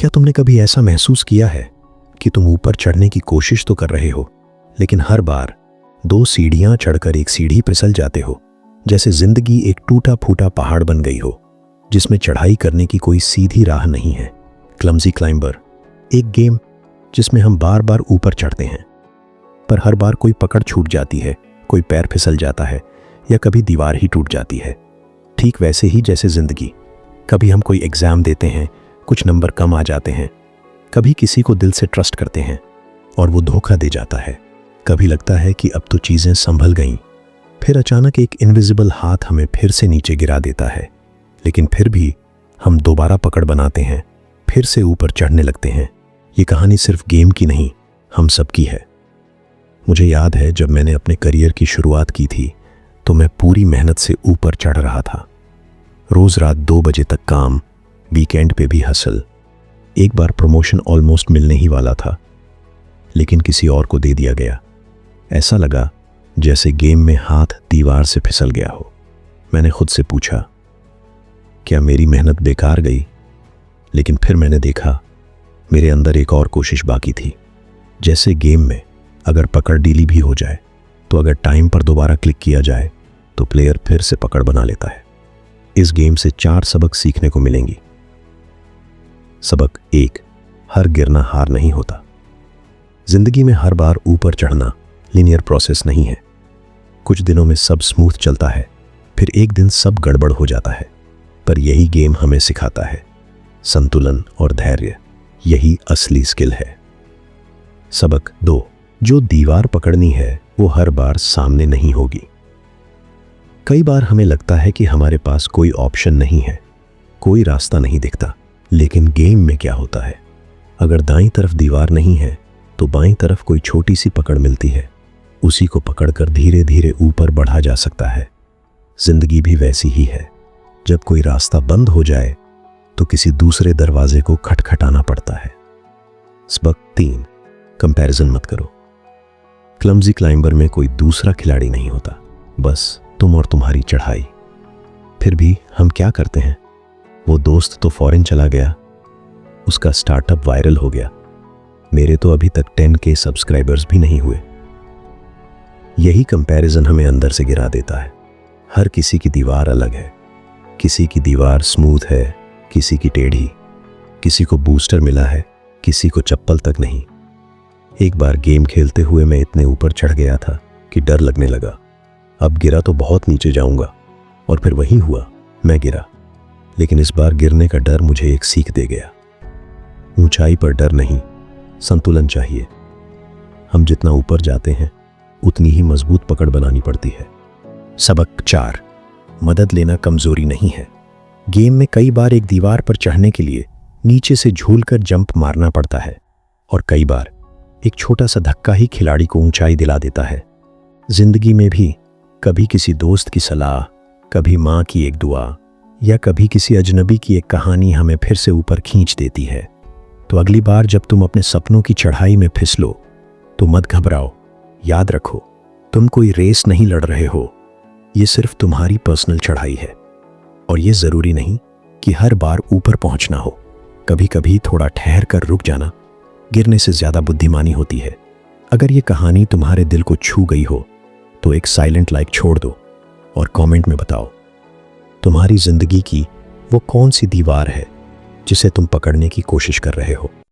क्या तुमने कभी ऐसा महसूस किया है कि तुम ऊपर चढ़ने की कोशिश तो कर रहे हो, लेकिन हर बार 2 सीढ़ियां चढ़कर एक सीढ़ी फिसल जाते हो, जैसे जिंदगी एक टूटा फूटा पहाड़ बन गई हो जिसमें चढ़ाई करने की कोई सीधी राह नहीं है। क्लमजी क्लाइंबर एक गेम जिसमें हम बार बार ऊपर चढ़ते हैं, पर हर बार कोई पकड़ छूट जाती है, कोई पैर फिसल जाता है या कभी दीवार ही टूट जाती है। ठीक वैसे ही जैसे जिंदगी, कभी हम कोई एग्जाम देते हैं, कुछ नंबर कम आ जाते हैं, कभी किसी को दिल से ट्रस्ट करते हैं और वो धोखा दे जाता है, कभी लगता है कि अब तो चीजें संभल गईं, फिर अचानक एक इनविजिबल हाथ हमें फिर से नीचे गिरा देता है, लेकिन फिर भी हम दोबारा पकड़ बनाते हैं, फिर से ऊपर चढ़ने लगते हैं। ये कहानी सिर्फ गेम की नहीं, हम सबकी है। मुझे याद है जब मैंने अपने करियर की शुरुआत की थी तो मैं पूरी मेहनत से ऊपर चढ़ रहा था। रोज रात 2 बजे तक काम, वीकेंड पे भी हसल। एक बार प्रमोशन ऑलमोस्ट मिलने ही वाला था, लेकिन किसी और को दे दिया गया। ऐसा लगा जैसे गेम में हाथ दीवार से फिसल गया हो। मैंने खुद से पूछा, क्या मेरी मेहनत बेकार गई? लेकिन फिर मैंने देखा मेरे अंदर एक और कोशिश बाकी थी। जैसे गेम में अगर पकड़ ढीली भी हो जाए, तो अगर टाइम पर दोबारा क्लिक किया जाए तो प्लेयर फिर से पकड़ बना लेता है। इस गेम से 4 सबक सीखने को मिलेंगी। सबक 1, हर गिरना हार नहीं होता। जिंदगी में हर बार ऊपर चढ़ना लीनियर प्रोसेस नहीं है। कुछ दिनों में सब स्मूथ चलता है, फिर एक दिन सब गड़बड़ हो जाता है। पर यही गेम हमें सिखाता है संतुलन और धैर्य, यही असली स्किल है। सबक 2, जो दीवार पकड़नी है वो हर बार सामने नहीं होगी। कई बार हमें लगता है कि हमारे पास कोई ऑप्शन नहीं है, कोई रास्ता नहीं दिखता, लेकिन गेम में क्या होता है, अगर दाईं तरफ दीवार नहीं है तो बाईं तरफ कोई छोटी सी पकड़ मिलती है। उसी को पकड़कर धीरे धीरे ऊपर बढ़ा जा सकता है। जिंदगी भी वैसी ही है, जब कोई रास्ता बंद हो जाए तो किसी दूसरे दरवाजे को खटखटाना पड़ता है। सबक 3, कंपैरिजन मत करो। क्लमजी क्लाइंबर में कोई दूसरा खिलाड़ी नहीं होता, बस तुम और तुम्हारी चढ़ाई। फिर भी हम क्या करते हैं, वो दोस्त तो फॉरेन चला गया, उसका स्टार्टअप वायरल हो गया, मेरे तो अभी तक 10K सब्सक्राइबर्स भी नहीं हुए। यही कंपैरिजन हमें अंदर से गिरा देता है। हर किसी की दीवार अलग है, किसी की दीवार स्मूथ है, किसी की टेढ़ी, किसी को बूस्टर मिला है, किसी को चप्पल तक नहीं। एक बार गेम खेलते हुए मैं इतने ऊपर चढ़ गया था कि डर लगने लगा, अब गिरा तो बहुत नीचे जाऊंगा। और फिर वही हुआ, मैं गिरा। लेकिन इस बार गिरने का डर मुझे एक सीख दे गया। ऊंचाई पर डर नहीं, संतुलन चाहिए। हम जितना ऊपर जाते हैं उतनी ही मजबूत पकड़ बनानी पड़ती है। सबक 4, मदद लेना कमजोरी नहीं है। गेम में कई बार एक दीवार पर चढ़ने के लिए नीचे से झूलकर जंप मारना पड़ता है, और कई बार एक छोटा सा धक्का ही खिलाड़ी को ऊंचाई दिला देता है। जिंदगी में भी कभी किसी दोस्त की सलाह, कभी माँ की एक दुआ या कभी किसी अजनबी की एक कहानी हमें फिर से ऊपर खींच देती है। तो अगली बार जब तुम अपने सपनों की चढ़ाई में फिसलो तो मत घबराओ। याद रखो, तुम कोई रेस नहीं लड़ रहे हो, ये सिर्फ तुम्हारी पर्सनल चढ़ाई है। और ये जरूरी नहीं कि हर बार ऊपर पहुंचना हो, कभी कभी थोड़ा ठहर कर रुक जाना गिरने से ज्यादा बुद्धिमानी होती है। अगर ये कहानी तुम्हारे दिल को छू गई हो तो एक साइलेंट लाइक छोड़ दो और कमेंट में बताओ तुम्हारी जिंदगी की वो कौन सी दीवार है जिसे तुम पकड़ने की कोशिश कर रहे हो।